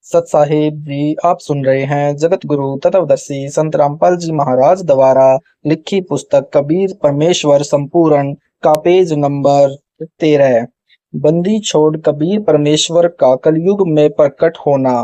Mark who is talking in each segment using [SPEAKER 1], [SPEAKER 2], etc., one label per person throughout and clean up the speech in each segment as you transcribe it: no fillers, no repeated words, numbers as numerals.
[SPEAKER 1] सत साहिब जी, आप सुन रहे हैं जगत गुरु तत्वदर्शी संत रामपाल जी महाराज द्वारा लिखी पुस्तक कबीर परमेश्वर संपूर्ण का पेज नंबर 13। बंदी छोड़ कबीर परमेश्वर का कलयुग में प्रकट होना।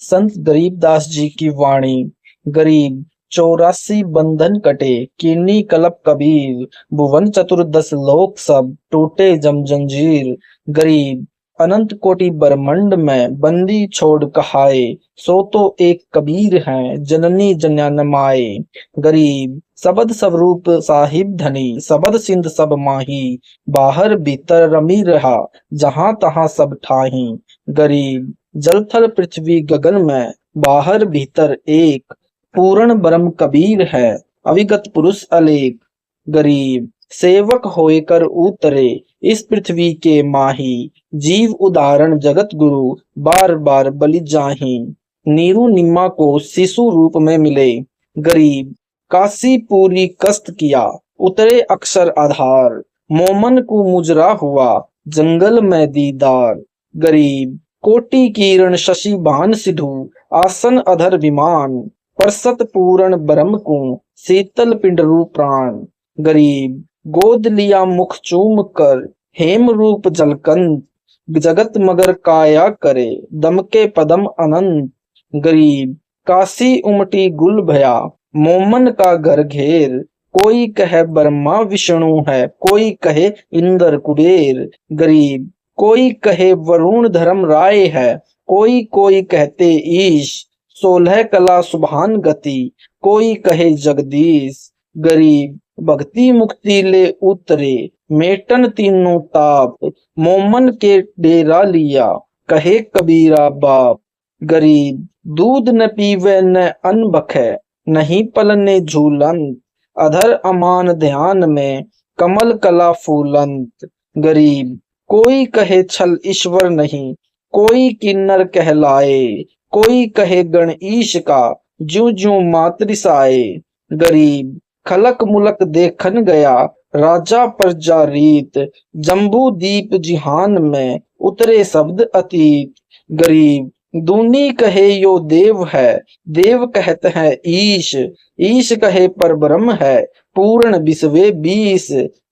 [SPEAKER 1] संत गरीबदास जी की वाणी। गरीब 84 बंधन कटे, कीनी कलप कबीर, भुवन चतुर्दश लोक सब टूटे जम जंजीर। गरीब अनंत कोटि ब्रह्मंड में बंदी छोड़ कहाए, सो तो एक कबीर हैं जननी जन्माए। गरीब सबद स्वरूप साहिब धनी, सबद सिंध सब माही, बाहर भीतर रमी रहा, जहां तहां सब ठाही। गरीब जल थल पृथ्वी गगन में, बाहर भीतर एक, पूर्ण ब्रह्म कबीर है, अविगत पुरुष अलेख। गरीब सेवक होकर उतरे इस पृथ्वी के माही, जीव उदाहरण जगत गुरु बार बार बलि जाहि। नीरू निम्मा को शिशु रूप में मिले, गरीब काशी पूरी कस्त किया, उतरे अक्षर आधार, मोमन को मुजरा हुआ जंगल में दीदार। गरीब कोटि किरण शशि भान सिधु, आसन अधर विमान, परसत पूर्ण ब्रह्म को शीतल पिंड रूप प्राण। गरीब गोद लिया मुख चूम कर, हेम रूप जलकंत, जगत मगर काया करे, दम के पदम अनंत। गरीब काशी उमटी गुल भया, मोमन का घर घेर, कोई कहे ब्रह्मा विष्णु है, कोई कहे इंद्र कुबेर। गरीब कोई कहे वरुण धर्म राय है, कोई कोई कहते ईश, 16 कला सुभान गति, कोई कहे जगदीश। गरीब भक्ति मुक्ति ले उतरे, मेटन तीनों ताप, मोमन के डेरा लिया, कहे कबीरा बाप। गरीब दूध न पीवे न अन्न बखे, नहीं पलने झूलंत, अधर अमान ध्यान में कमल कला फूलंत। गरीब कोई कहे छल ईश्वर नहीं, कोई किन्नर कहलाए, कोई कहे गण ईश का, ज्यों ज्यों मातृसाए। गरीब खलक मुलक देखन गया, राजा प्रजा रीत, जम्बू दीप जिहान में उतरे शब्द अतीत। गरीब दूनी कहे यो देव है, देव कहते हैं ईश, ईश कहे पर ब्रह्म है, पूर्ण विश्वे 20।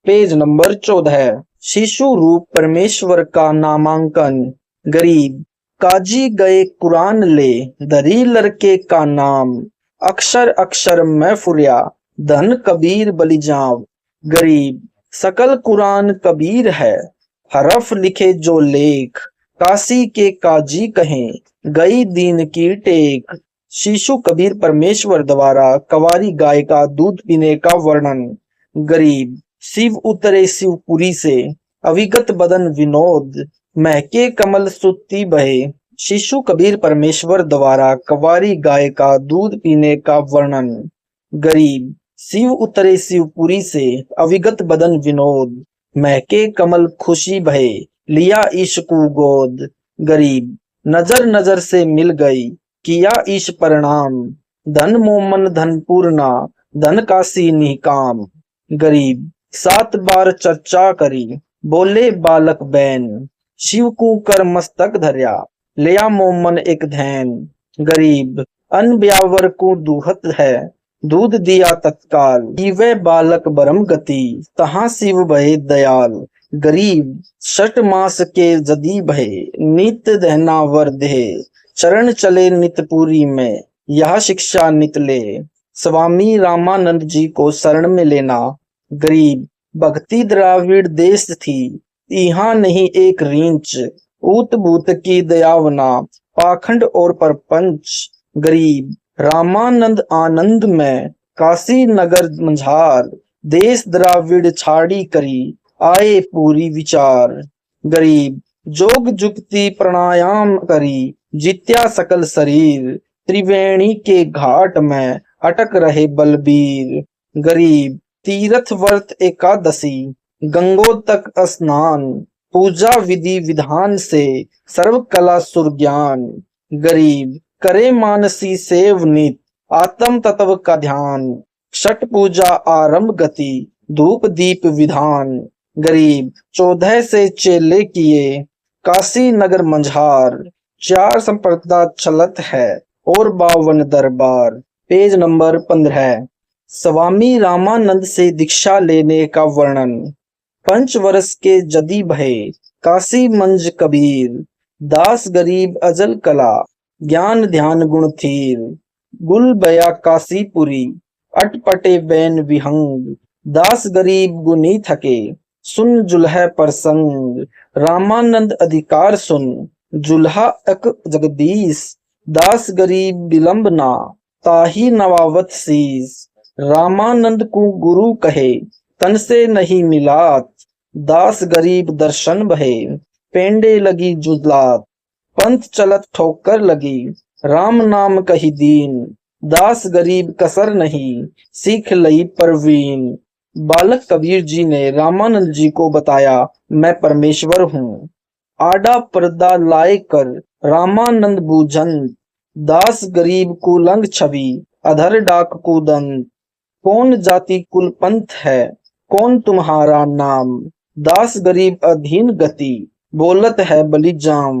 [SPEAKER 1] Page number 14। शिशु रूप परमेश्वर का नामांकन। गरीब काजी गए कुरान ले, धरी लड़के का नाम, अक्षर अक्षर में फुरिया, धन कबीर बलि जाव। गरीब सकल कुरान कबीर है, हरफ लिखे जो लेख, काशी के काजी कहें, गई दीन की टेक। शिशु कबीर परमेश्वर द्वारा कवारी गाय का दूध पीने का वर्णन। गरीब शिव उतरे शिवपुरी से, अविगत बदन विनोद, महके कमल सुत्ती बहे। शिशु कबीर परमेश्वर द्वारा कवारी गाय का दूध पीने का वर्णन। गरीब शिव उतरे शिवपुरी से, अविगत बदन विनोद, महके कमल खुशी भये, लिया ईश को गोद। गरीब नजर नजर से मिल गई, किया ईश प्रणाम, धन मोमन धन पूर्णा, धन काशी निकाम। गरीब 7 बार चर्चा करी, बोले बालक बैन, शिव को कर मस्तक धर्या, लिया मोमन एक धैन। गरीब अन ब्यावर को दूहत है, दूध दिया तत्काल, पीवे बालक परम गति, तहां शिव भये दयाल। गरीब 6 मास के जदी भये, नित्य दहना वर दे, चरण चले नितपुरी में, यह शिक्षा नित ले। स्वामी रामानंद जी को शरण में लेना। गरीब भक्ति द्राविड़ देश थी, यहाँ नहीं एक रींच, ऊत भूत की दयावना, पाखंड और परपंच। गरीब रामानंद आनंद में, काशी नगर मंझार, देश द्राविड़ छाड़ी करी, आए पूरी विचार। गरीब जोग जुक्ति प्राणायाम करी, जित्या सकल शरीर, त्रिवेणी के घाट में अटक रहे बलबीर। गरीब तीर्थ व्रत एकादशी, गंगोतक स्नान, पूजा विधि विधान से, सर्व कला सुर ज्ञान। गरीब करे मानसी सेव नित, आत्म तत्व का ध्यान, छठ पूजा आरंभ गति, धूप दीप विधान। गरीब 14 से चेले किए, काशी नगर मंझार, चार संप्रदा चलत है और 52 दरबार। Page number 15। स्वामी रामानंद से दीक्षा लेने का वर्णन। 5 वर्ष के जदी भये काशी मंज कबीर, दास गरीब अजल कला ज्ञान ध्यान गुण थीर। गुल बया काशीपुरी अटपटे बैन विहंग, दास गरीब गुनी थके सुन जुल्ह प्रसंग। रामानंद अधिकार सुन जुल्हा अक जगदीश, दास गरीब विलंब ना ताही नवावत शीस। रामानंद को गुरु कहे तन से नहीं मिलात, दास गरीब दर्शन बहे पेंडे लगी जुलात। पंथ चलत ठोकर लगी राम नाम कही दीन, दास गरीब कसर नहीं सीख लई परवीन। बालक कबीर जी ने रामानंद जी को बताया, मैं परमेश्वर हूँ। आडा पर्दा लाए कर रामानंद बूझंत, दास गरीब कुलंग छवि अधर डाक कूदंत। कौन जाति कुल पंथ है कौन तुम्हारा नाम, दास गरीब अधीन गति बोलत है बलि जाम।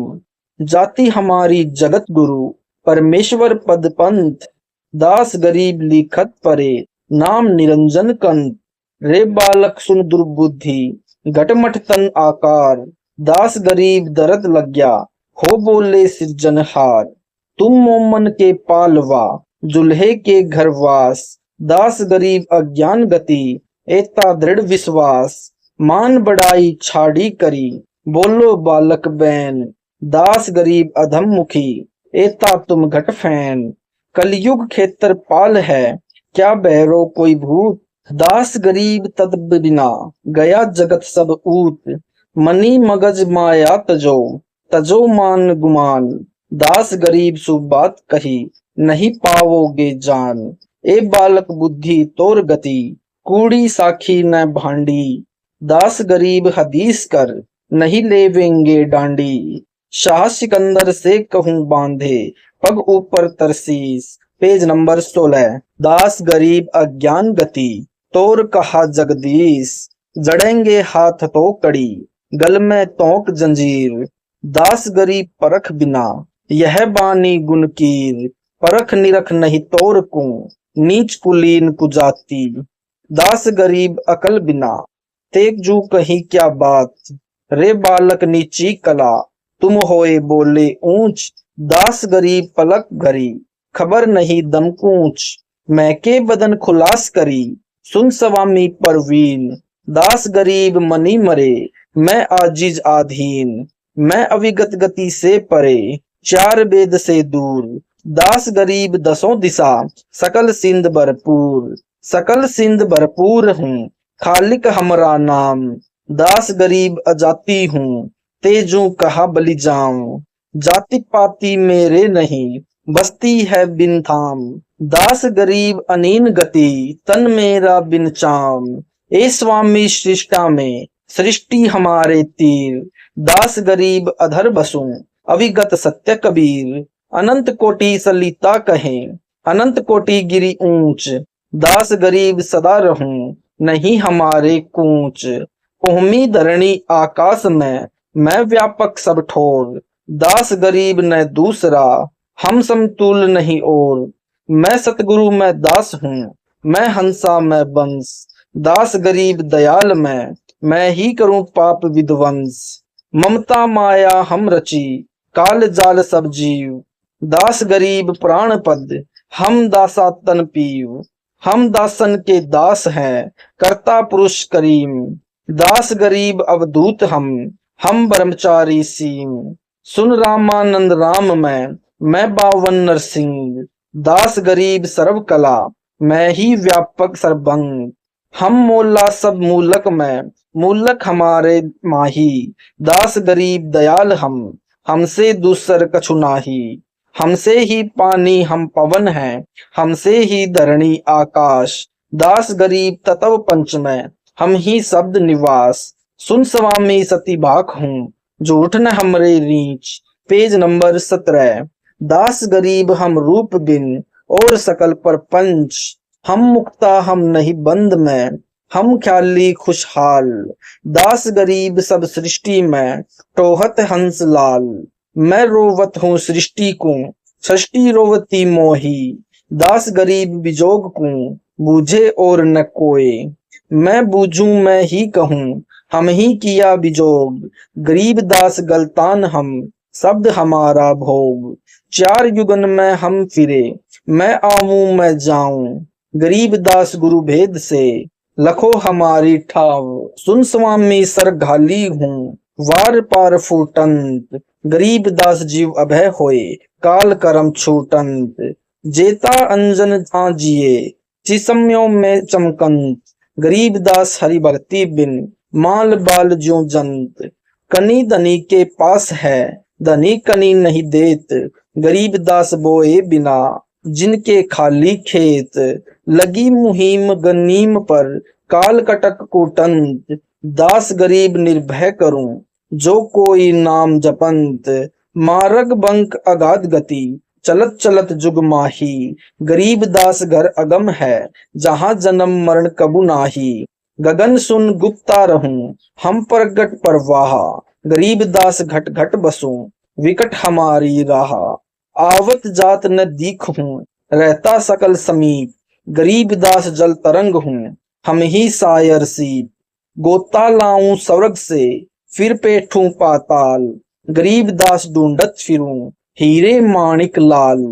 [SPEAKER 1] जाति हमारी जगत गुरु परमेश्वर पद पंथ, दास गरीब लिखत परे नाम निरंजन कंत। रे बालक सुन दुर्बुद्धि घटमठ तन आकार, दास गरीब दर्द लग गया हो बोले सृजनहार। तुम मोमन के पालवा जुल्हे के घर वास, दास गरीब अज्ञान गति एता दृढ़ विश्वास। मान बढ़ाई छाड़ी करी बोलो बालक बैन, दास गरीब अधम मुखी एता तुम घट फैन। कलयुग खेतर पाल है क्या बहरो कोई भूत, दास गरीब तद बिना गया जगत सब ऊत। मनी मगज माया तजो तजो मान गुमान, दास गरीब सुबात कही नहीं पाओगे जान। ए बालक बुद्धि तोर गति कूड़ी साखी न भांडी, दास गरीब हदीस कर नहीं लेवेंगे डांडी। शाह सिकंदर से कहूं बांधे पग ऊपर तरसीस। Page number 16। दास गरीब अज्ञान गति तोर कहा जगदीश, जड़ेंगे हाथ तो कड़ी गल में तोक जंजीर। दास गरीब परख बिना यह बानी गुणकीर, परख निरख नहीं तोर को नीच कुलीन कुजाती। दास गरीब अकल बिना तेग जू कही क्या बात, रे बालक नीची कला तुम होए बोले ऊंच। दास गरीब पलक घरी खबर नहीं दम कूच, मैं के बदन खुलास करी सुन स्वामी परवीन। दास गरीब मनी मरे मैं आजिज आधीन, मैं अविगत गति से परे चार वेद से दूर। दास गरीब दसों दिशा सकल सिंध भरपूर, सकल सिंध भरपूर हूँ खालिक हमरा नाम। दास गरीब अजाति हूँ तेजू कहा बलि जाऊं, जाति पाति मेरे नहीं बस्ती है बिन थाम। दास गरीब अनीन गति तन मेरा बिन चाम, ए स्वामी सृष्टा में सृष्टि हमारे तीर। दास गरीब अधर बसूं अविगत सत्य कबीर, अनंत कोटि सलिता कहें अनंत कोटि गिरी ऊंच। दास गरीब सदा रहूं नहीं हमारे कूच, कोहमी धरणी आकाश में मैं व्यापक सब ठोर। दास गरीब न दूसरा हम समतुल नहीं और, मैं सतगुरु में दास हूँ मैं हंसा मैं बंस। दास गरीब दयाल मैं ही करूं पाप विध्वंस। ममता माया हम रची काल जाल सब जीव, दास गरीब प्राण पद हम दासा तन पीव। हम दासन के दास हैं कर्ता पुरुष करीम, दास गरीब अवधूत हम ब्रह्मचारी सीम। सुन रामानंद राम मैं 52 नरसिंह, दास गरीब सर्व कला मैं ही व्यापक सर्वंग। हम मोला सब मूलक मूलक हमारे माही, दास गरीब दयाल हमसे दूसर कछु नाही। हमसे ही पानी हम पवन हैं हमसे ही धरणी आकाश, दास गरीब तत्व पंच में हम ही शब्द निवास। सुन स्वामी सती भाक हूँ झूठ न हमरे रीच। Page number 17। दास गरीब हम रूप बिन और सकल परपंच, हम मुक्ता हम नहीं बंद में हम ख्याली खुशहाल। दास गरीब सब सृष्टि में टोहत हंस लाल, मैं रोवत हूँ सृष्टि को, सृष्टि रोवती मोही। दास गरीब बिजोग को, बूझे और न कोय। मैं बूझूं मैं ही कहूँ, हम ही किया बिजोग। गरीब दास गलतान हम, शब्द हमारा भोग। चार युगन में हम फिरे, मैं आऊं मैं जाऊं। गरीब दास गुरु भेद से, लखो हमारी ठाव। सुन स्वामी सर घाली हूँ, वार पार फूटंत। गरीब दास जीव अभय होए, काल करम छूटंत। जेता अंजन आजिए, चिसम्यों में चमकंत। गरीब दास हरि भक्ति बिन, माल बाल ज्यों जंत। कनी धनी के पास है, धनी कनी नहीं देत। गरीब दास बोए बिना, जिनके खाली खेत। लगी मुहिम गनीम पर, काल कटक कूटंत। दास गरीब निर्भय करूं, जो कोई नाम जपंत। मार्ग बंक अगाध गति, चलत चलत जुग माही। गरीब दास घर अगम है, जहाँ जन्म मरण कबू नाही। गगन सुन गुप्ता रहूं, हम प्रगट परवाह। गरीब दास घट घट बसूं, विकट हमारी राह। आवत जात न दीखूं, रहता सकल समीप। गरीब दास जल तरंग हूँ, हम ही सायर सीप। गोता लाऊं स्वर्ग से, फिर पेठूं पाताल। गरीब दास ढूंढत फिरूं, हीरे माणिक लाल।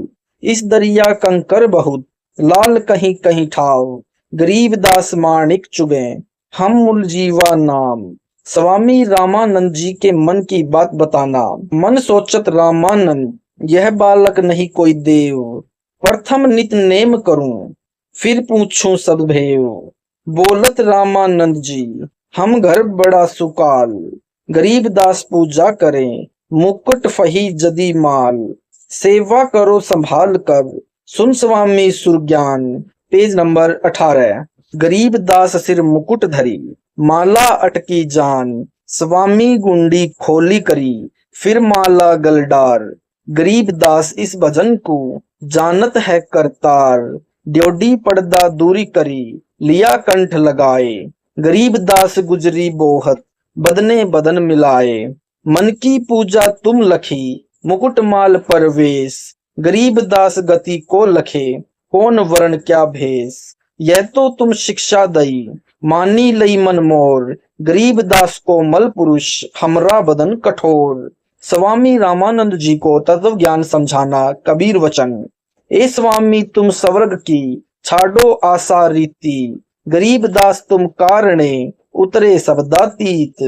[SPEAKER 1] इस दरिया कंकर बहुत, लाल कहीं कहीं ठाव। गरीब दास माणिक चुगे, हम मूल जीवा नाम। स्वामी रामानंद जी के मन की बात बताना। मन सोचत रामानंद, यह बालक नहीं कोई देव। प्रथम नित नेम करूं, फिर पूछूं सब भेव। बोलत रामानंद जी, हम घर बड़ा सुकाल। गरीब दास पूजा करें, मुकुट फही जदी माल। सेवा करो संभाल कर, सुन स्वामी सुरज्ञान। Page number 18। गरीब दास सिर मुकुट धरी, माला अटकी जान। स्वामी गुंडी खोली करी, फिर माला गलडार। गरीब दास इस भजन को, जानत है करतार। ड्योडी पर्दा दूरी करी, लिया कंठ लगाए। गरीब दास गुजरी बोहत, बदने बदन मिलाए। मन की पूजा तुम लखी, मुकुट माल परवेश। गरीब दास गति को लखे, कौन वर्ण क्या भेष। यह तो तुम शिक्षा दई, मानी लई मन मोर। गरीब दास को मल पुरुष, हमरा बदन कठोर। स्वामी रामानंद जी को तत्व ज्ञान समझाना। कबीर वचन। ए स्वामी तुम स्वर्ग की, छाड़ो आशा रीति। गरीब दास तुम कारणे, उतरे शब्दातीत।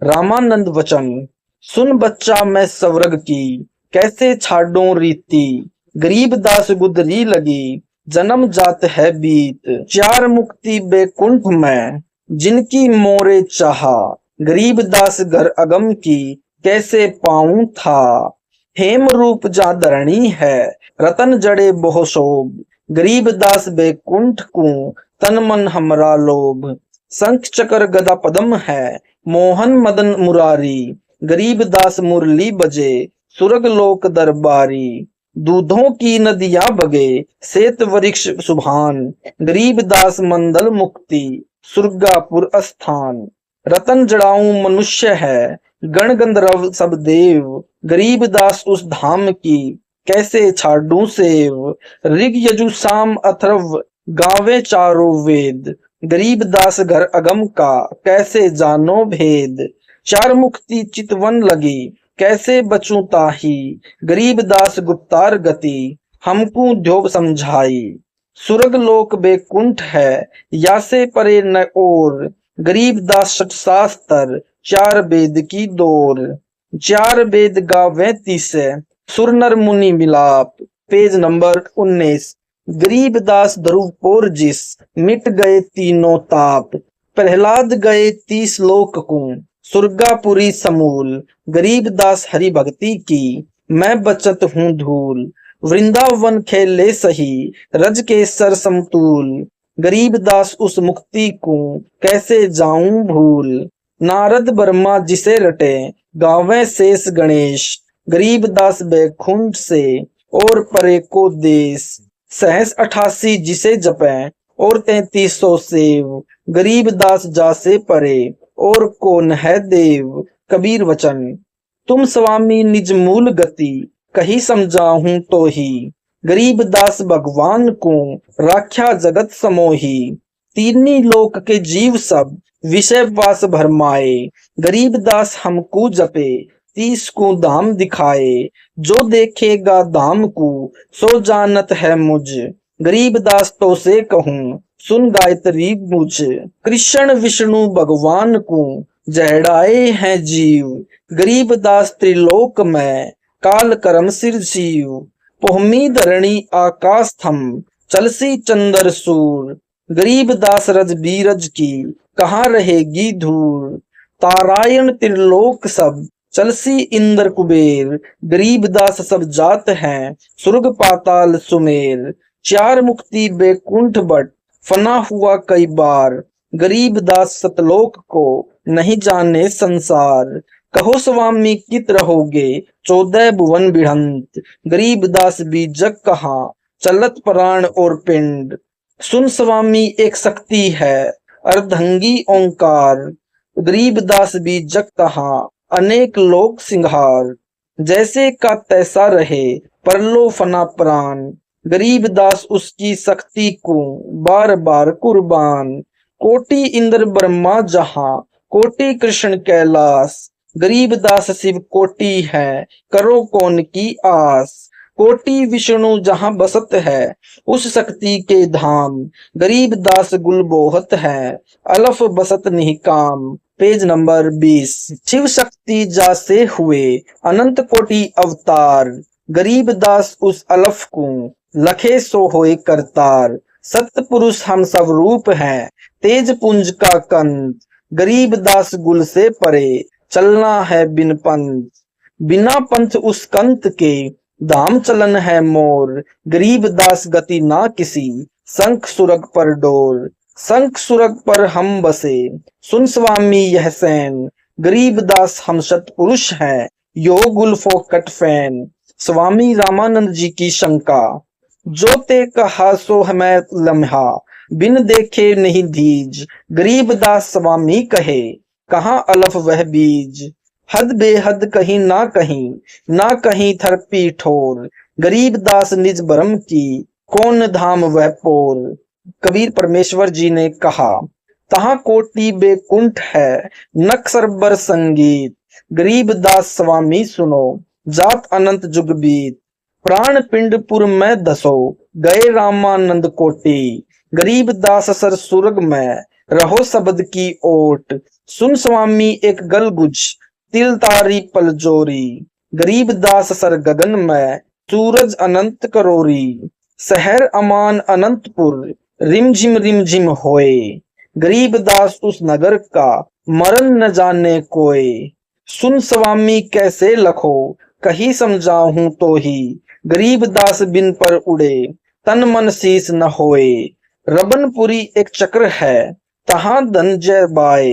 [SPEAKER 1] रामानंद वचन। सुन बच्चा मैं स्वर्ग की, कैसे छाड़ो रीति। गरीब दास गुदरी लगी, जन्म जात है बीत। चार मुक्ति बैकुंठ में, जिनकी मोरे चाहा। गरीब दास घर अगम की, कैसे पाऊं था। हेम रूप जा धरणी है, रतन जड़े बहु शोभ। गरीब दास बैकुंठ को, तन मन हमरा लोभ। शंख चक्र गदा पद्म है, मोहन मदन मुरारी। गरीब दास मुरली बजे, सुरग लोक दरबारी। दूधों की नदियां बगे, श्वेत वृक्ष सुभान। गरीब दास मंदल मुक्ति, सुरगापुर स्थान। रतन जड़ाऊं मनुष्य है, गण गंधर्व सब देव। गरीब दास उस धाम की, कैसे छाड़ूं सेव। ऋग यजु साम अथर्व, गावे चारों वेद। गरीब दास घर अगम का, कैसे जानो भेद। चार मुक्ति चितवन लगी, कैसे बचूं ताही। गरीब दास गुप्तार गति, हमको ध्योग समझाई। सुरग लोक बैकुंठ है, या से परे न और। गरीब दास सठ शास्त्र, चार वेद की दौर। चार वेद गावे तीसे, सुर नर मुनि मिलाप। Page number 19। गरीब दास ध्रुवपुर जिस, मिट गए तीनों ताप। प्रहलाद गए 30 लोक को, सुरगापुरी समूल। गरीब दास हरि भक्ति की, मैं बचत हूँ धूल। वृंदावन खेले सही, रज के सर समतूल। गरीब दास उस मुक्ति को, कैसे जाऊं भूल। नारद ब्रह्मा जिसे रटे, गावे शेष गणेश। गरीब दास बैकुंठ से, और परे को देश। सहस 88 जिसे जपे, और 3300 सेव। गरीब दास जासे परे, और कौन है देव। कबीर वचन। तुम स्वामी निज मूल गति कही समझाहूं तो ही। गरीबदास भगवान को राख्या जगत समोही। तीनी लोक के जीव सब विषय वास भरमाए। गरीबदास हमको जपे 30 को धाम दिखाए। जो देखेगा धाम को सो जानत है मुझ। गरीबदास तो से कहूँ सुन गायत्री मुझ। कृष्ण विष्णु भगवान को जहड़ाए हैं जीव। गरीबदास त्रिलोक में काल करम सिर जीव। पोहमी धरणी आकाश थम चलसी चंद्र सूर। गरीबदास रज बीरज की कहाँ रहेगी धूल। तारायण त्रिलोक सब चलसी इंद्र कुबेर। गरीबदास सब जात हैं स्वर्ग पाताल सुमेर। चार मुक्ति बैकुंठ बट फना हुआ कई बार। गरीबदास सतलोक को नहीं जाने संसार। कहो स्वामी कित रहोगे 14 भुवन बिढ़ंत। गरीबदास भी जग कहाँ चलत प्राण और पिंड। सुन स्वामी एक शक्ति है अर्धंगी ओंकार। गरीबदास भी जग कहाँ अनेक लोक सिंहार। जैसे का तैसा रहे परलो फना प्राण। गरीबदास उसकी शक्ति को बार बार कुर्बान। कोटि इंद्र ब्रह्मा जहां कोटि कृष्ण कैलाश। गरीबदास शिव कोटि है करो कौन की आस। कोटि विष्णु जहां बसत है उस शक्ति के धाम। गरीबदास गुल बोहत है अलफ बसत निकाम। Page number 20। शिव शक्ति जासे हुए अनंत कोटि अवतार। गरीबदास उस अलफ को लखे सो होए करतार। सतपुरुष हम सब रूप हैं तेज पुंज का कंत। गरीबदास गुल से परे चलना है बिन पंथ। बिना पंथ उस कंत के धाम चलन है मोर। गरीबदास गति ना किसी शंख सुरग पर डोर। शंख सुरग पर हम बसे सुन स्वामी यह सैन। गरीबदास हम सतपुरुष हैं यो गुल फोकट फैन। स्वामी रामानंद जी की शंका। जो ते कहा सो मैं लम्हा बिन देखे नहीं दीज। गरीबदास स्वामी कहे कहाँ अलफ वह बीज। हद बेहद कहीं ना कहीं थरपी ठोर। गरीबदास निज ब्रह्म की कौन धाम वह पोर। कबीर परमेश्वर जी ने कहा तहाँ कोटि बैकुंठ है नक सरबर संगीत। गरीबदास स्वामी सुनो जात अनंत जुग बीत। प्राण पिंडपुर में दसो गए रामानंद कोटि। गरीबदास सर सुरग में रहो शब्द की ओट। सुन स्वामी एक गलगुज तिल तारी पल जोरी। गरीबदास सर गगन में सूरज अनंत करोरी। शहर अमान अनंतपुर रिम झिम होए। गरीबदास उस नगर का मरण न जाने कोई। सुन स्वामी कैसे लखो कही समझाहूं तो ही। गरीबदास बिन पर उड़े तन मन शीस न होए। रबनपुरी एक चक्र है तहां धनंजय बाए।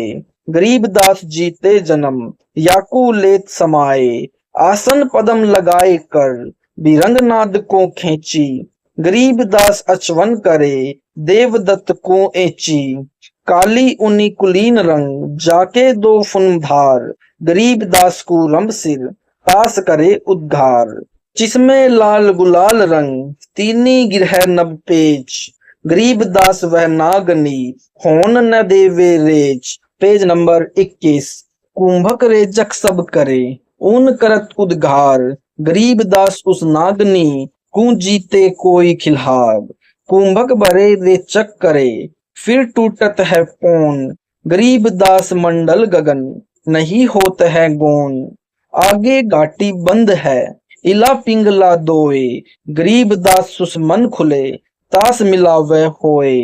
[SPEAKER 1] गरीबदास जीते जन्म याकू लेत समाए। आसन पदम लगाए कर बिरंगनाद को खींची। गरीबदास अचवन करे देवदत्त को एची। काली उनी कुलीन रंग जाके दो फुन धार। गरीबदास को रंभ सिर पास करे उद्धार। जिसमें लाल गुलाल रंग तीनी गिरह नब पेच। गरीबदास वह नागनी होन न देवे रेच। Page number 21। कुंभक रेजक सब करे ऊन करत उद्घार। गरीबदास उस नागनी कु जीते कोई खिलार। कुंभक भरे रेचक करे फिर टूटत है पौन। गरीबदास मंडल गगन नहीं होत है गौन। आगे घाटी बंद है इला पिंगला दोए। गरीबदास सुषमन खुले तास मिला वह होए।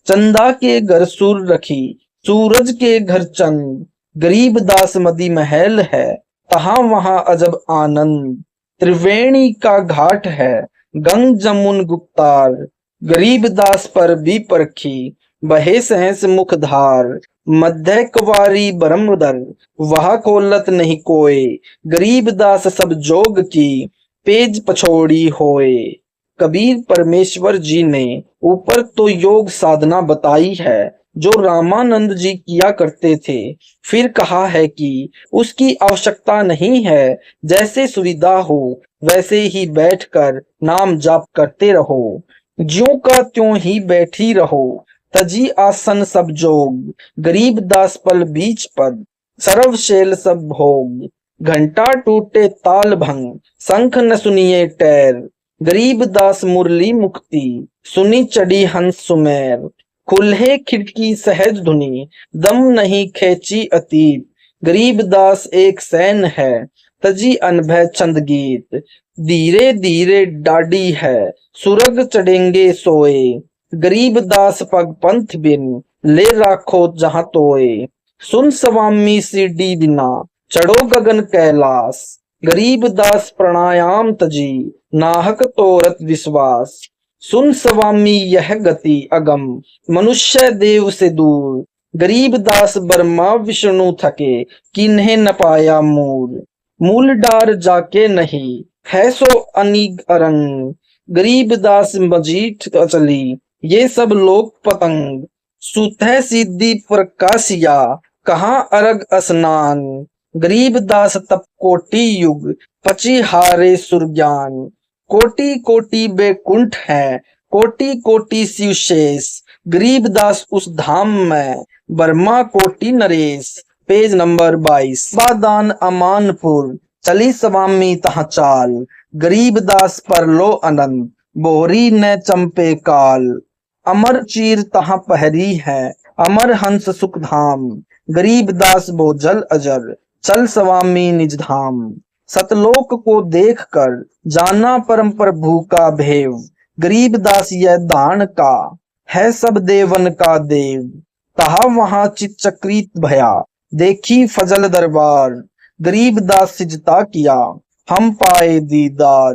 [SPEAKER 1] चंदा के घर सुर रखी सूरज के घर चंद। गरीबदास मदी महल है तहां वहां अजब आनंद। त्रिवेणी का घाट है गंग जमुन गुप्तार। गरीबदास पर भी परखी बहे सहस मुख धार। मध्य कुवारी ब्रह्मदर वह खोलत नहीं कोय। गरीबदास सब जोग की पेज पछोड़ी होए। कबीर परमेश्वर जी ने ऊपर तो योग साधना बताई है जो रामानंद जी किया करते थे। फिर कहा है कि उसकी आवश्यकता नहीं है, जैसे सुविधा हो वैसे ही बैठकर नाम जाप करते रहो, ज्यों का त्यों ही बैठी रहो, तजी आसन सब जोग, गरीब दास पल बीच पद, सर्वशैल सब भोग, घंटा टूटे ताल भंग, शंख न सुनिए टैर, गरीब दास मुरली मुक्ति, सुनी चढ़ी हंस सुमेर, खुल्हे खिड़की सहज धुनी, दम नहीं खेची अतीत, गरीब दास एक सैन है, तजी अनभय छंद गीत, धीरे धीरे डाडी है, सुरग चढ़ेंगे सोए, गरीब दास पग पंथ बिन, ले राखो जहां तोए, सुन स्वामी सीडी बिना, चढ़ो गगन कैलाश, गरीब दास प्राणायाम तजी, नाहक तोरत विश्वास, सुन स्वामी यह गति अगम, मनुष्य देव से दूर, गरीब दास ब्रह्मा विष्णु थके, किन्हें न पाया मूल, मूल डार जाके नहीं, है सो अनिग अरंग, गरीब दास मजीठ चली, ये सब लोग पतंग, सुतह सिद्धि प्रकाशिया, कहाँ अरग स्नान, गरीब दास तप कोटि युग, पची हारे सुरज्ञान, कोटि कोटि बैकुंठ है, कोटि कोटि शिव शेष, गरीब दास उस धाम में, ब्रह्मा कोटि नरेश। Page number 22। बादान अमानपुर, चली स्वामी तहाँ चाल, गरीब दास परलो अनंत, बोरी न चंपे काल, अमर चीर तहाँ पहरी है, अमर हंस सुख धाम, गरीब दास बोझल अजर, चल स्वामी निज धाम, सतलोक को देख कर जाना परम प्रभु का भेव, गरीब दास यह दान का है सब देवन का देव, तहा वहां चित चक्रित भया, देखी फजल दरबार, गरीब दास सिजता किया, हम पाए दीदार,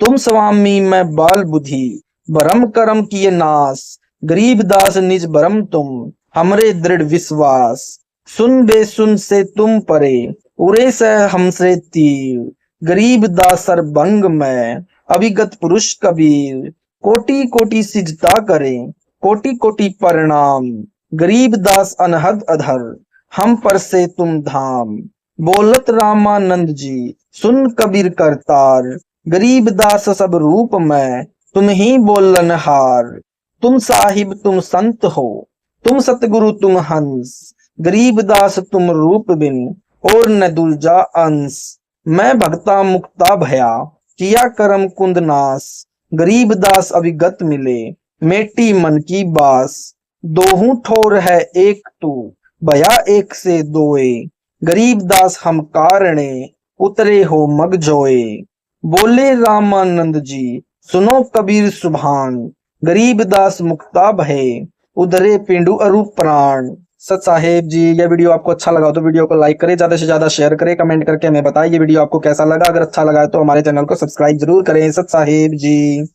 [SPEAKER 1] तुम स्वामी मैं बाल बुद्धि, भरम करम किए नाश, गरीब दास निज भरम तुम, हमरे दृढ़ विश्वास, सुन बेसुन से तुम परे, उरे से हमसे तीर, गरीब दास सर्वंग में, अभिगत पुरुष कबीर, कोटि कोटि सिजता करे, कोटि कोटि प्रणाम, गरीब दास अनहद अधर, हम पर से तुम धाम, बोलत रामानंद जी, सुन कबीर करतार, गरीब दास सब रूप में, तुम ही बोलनहार, तुम साहिब तुम संत हो, तुम सतगुरु तुम हंस, गरीब दास तुम रूप बिन, और न दूजा अंश, मैं भक्ता मुक्ता भया, किया करम कुंद नाश, गरीब दास अभिगत मिले, मेटी मन की बास, दोहू ठोर है एक तू, भया एक से दोए, गरीब दास हम कारणे, उतरे हो मग जोए, बोले रामानंद जी, सुनो कबीर सुभान, गरीब दास मुक्ता भये, उधरे पिंडु अरु प्राण। सत साहेब जी, यह वीडियो आपको अच्छा लगा तो वीडियो को लाइक करें, ज्यादा से ज्यादा शेयर करें, कमेंट करके हमें बताएं ये वीडियो आपको कैसा लगा। अगर अच्छा लगा है तो हमारे चैनल को सब्सक्राइब जरूर करें। सत साहेब जी।